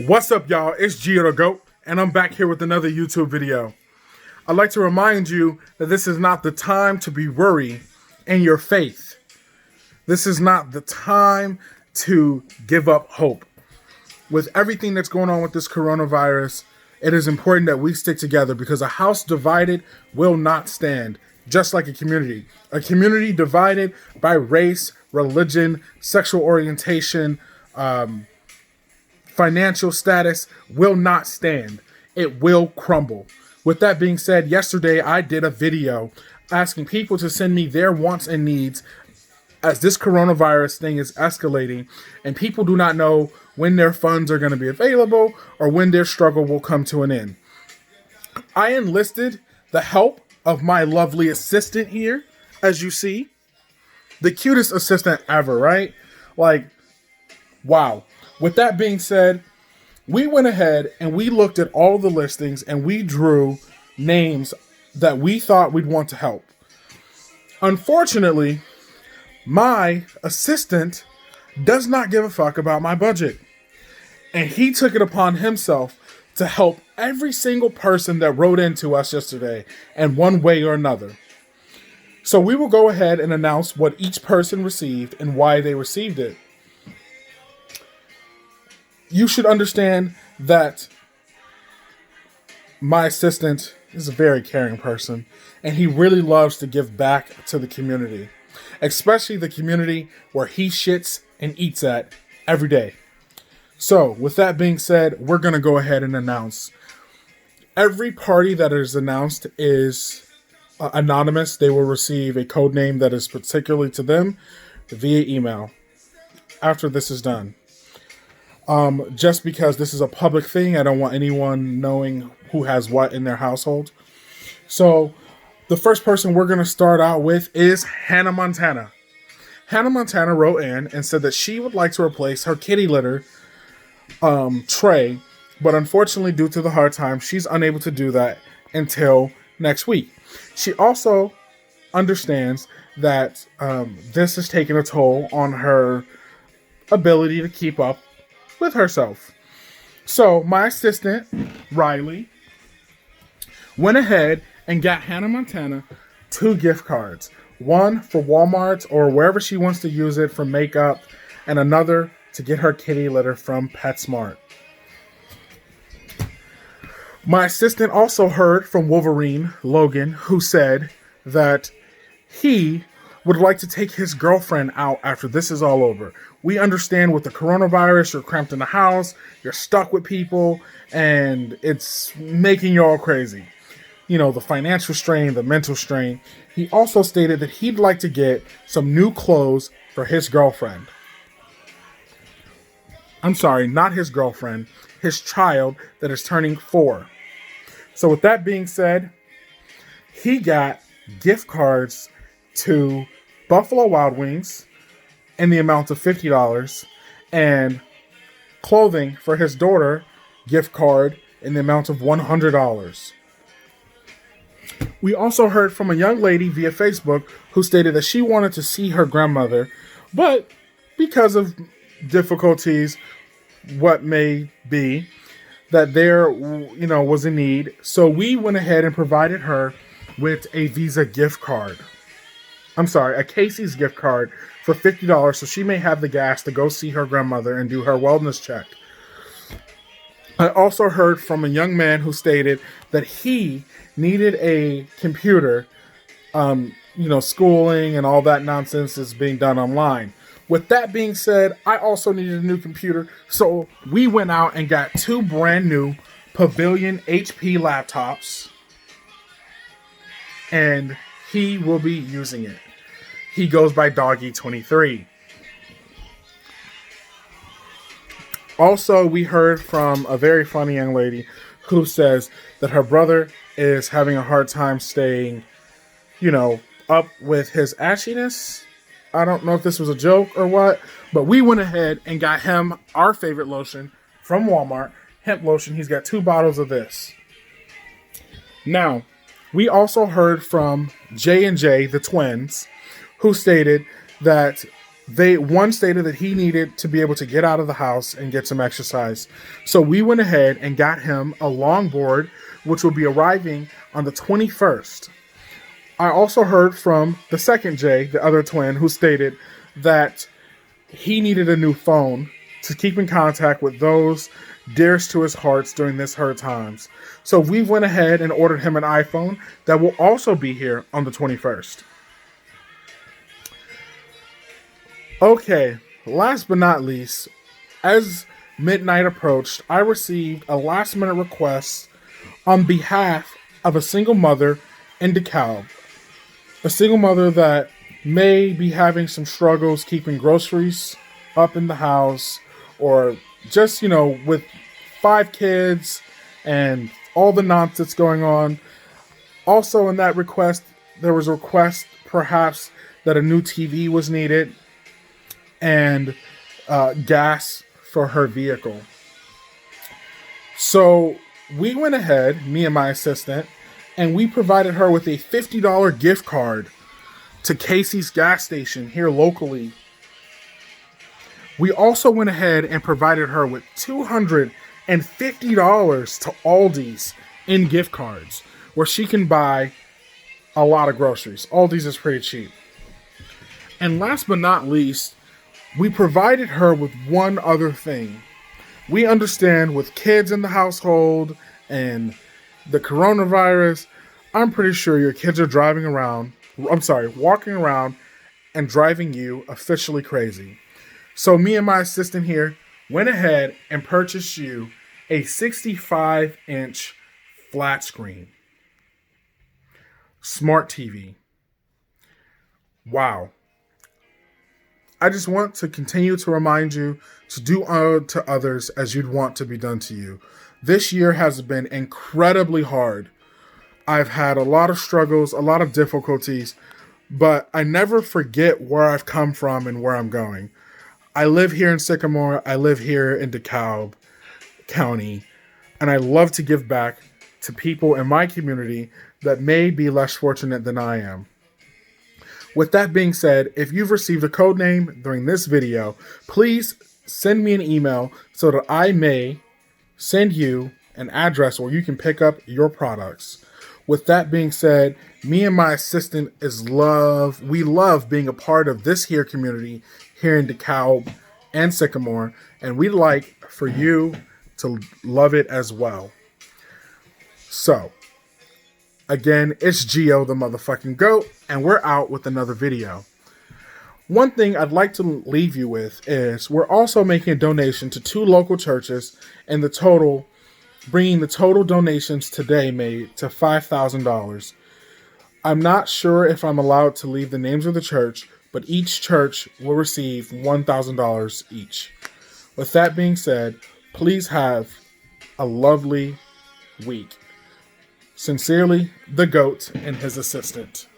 What's up, y'all? It's Gio the Goat, and I'm back here with another YouTube video. I'd like to remind you that this is not the time to be worried in your faith. This is not the time to give up hope. With everything that's going on with this coronavirus, it is important that we stick together because a house divided will not stand, just like a community. A community divided by race, religion, sexual orientation, financial status will not stand. It will crumble. With that being said, yesterday I did a video asking people to send me their wants and needs as this coronavirus thing is escalating and people do not know when their funds are going to be available or when their struggle will come to an end. I enlisted the help of my lovely assistant here, as you see. The cutest assistant ever, right? Like, wow. With that being said, we went ahead and we looked at all the listings and we drew names that we thought we'd want to help. Unfortunately, my assistant does not give a fuck about my budget. And he took it upon himself to help every single person that wrote into us yesterday in one way or another. So we will go ahead and announce what each person received and why they received it. You should understand that my assistant is a very caring person, and he really loves to give back to the community, especially the community where he shits and eats at every day. So, with that being said, we're going to go ahead and announce. Every party that is announced is anonymous. They will receive a code name that is particularly to them via email after this is done. Just because this is a public thing, I don't want anyone knowing who has what in their household. So, the first person we're going to start out with is Hannah Montana. Hannah Montana wrote in and said that she would like to replace her kitty litter tray, but unfortunately, due to the hard time, she's unable to do that until next week. She also understands that this is taking a toll on her ability to keep up with herself. So my assistant, Riley, went ahead and got Hannah Montana 2 gift cards. One for Walmart or wherever she wants to use it for makeup, and another to get her kitty litter from PetSmart. My assistant also heard from Wolverine, Logan, who said that he would like to take his girlfriend out after this is all over. We understand with the coronavirus, you're cramped in the house, you're stuck with people, and it's making you all crazy. You know, the financial strain, the mental strain. He also stated that he'd like to get some new clothes for his girlfriend. I'm sorry, not his girlfriend, his child that is turning 4. So with that being said, he got gift cards to Buffalo Wild Wings in the amount of $50 and clothing for his daughter gift card in the amount of $100. We also heard from a young lady via Facebook who stated that she wanted to see her grandmother, but because of difficulties, what may be, that there, was a need. So we went ahead and provided her with a Visa gift card. I'm sorry, a Casey's gift card for $50 so she may have the gas to go see her grandmother and do her wellness check. I also heard from a young man who stated that he needed a computer. Schooling and all that nonsense is being done online. With that being said, I also needed a new computer, so we went out and got 2 brand new Pavilion HP laptops, and he will be using it. He goes by Doggy23. Also, we heard from a very funny young lady who says that her brother is having a hard time staying, up with his ashiness. I don't know if this was a joke or what, but we went ahead and got him our favorite lotion from Walmart, hemp lotion. He's got 2 bottles of this. Now, we also heard from J&J, the twins, who stated that One stated that he needed to be able to get out of the house and get some exercise. So we went ahead and got him a longboard, which will be arriving on the 21st. I also heard from the second Jay, the other twin, who stated that he needed a new phone to keep in contact with those dearest to his hearts during this hard times. So we went ahead and ordered him an iPhone that will also be here on the 21st. Okay, last but not least, as midnight approached, I received a last minute request on behalf of a single mother in DeKalb. A single mother that may be having some struggles keeping groceries up in the house, or just, with 5 kids and all the nonsense going on. Also in that request, there was a request perhaps that a new TV was needed and gas for her vehicle. So we went ahead, me and my assistant, and we provided her with a $50 gift card to Casey's gas station here locally. We also went ahead and provided her with $250 to Aldi's in gift cards, where she can buy a lot of groceries. Aldi's is pretty cheap. And last but not least, we provided her with one other thing. We understand with kids in the household and the coronavirus, I'm pretty sure your kids are walking around and driving you officially crazy. So me and my assistant here went ahead and purchased you a 65-inch flat screen smart TV. Wow. I just want to continue to remind you to do unto others as you'd want to be done to you. This year has been incredibly hard. I've had a lot of struggles, a lot of difficulties, but I never forget where I've come from and where I'm going. I live here in Sycamore. I live here in DeKalb County, and I love to give back to people in my community that may be less fortunate than I am. With that being said, if you've received a code name during this video, please send me an email so that I may send you an address where you can pick up your products. With that being said, me and my assistant we love being a part of this here community here in DeKalb and Sycamore, and we'd like for you to love it as well. So, again, it's Gio the motherfucking GOAT, and we're out with another video. One thing I'd like to leave you with is we're also making a donation to 2 local churches, and bringing the total donations today made to $5,000. I'm not sure if I'm allowed to leave the names of the church, but each church will receive $1,000 each. With that being said, please have a lovely week. Sincerely, the GOAT and his assistant.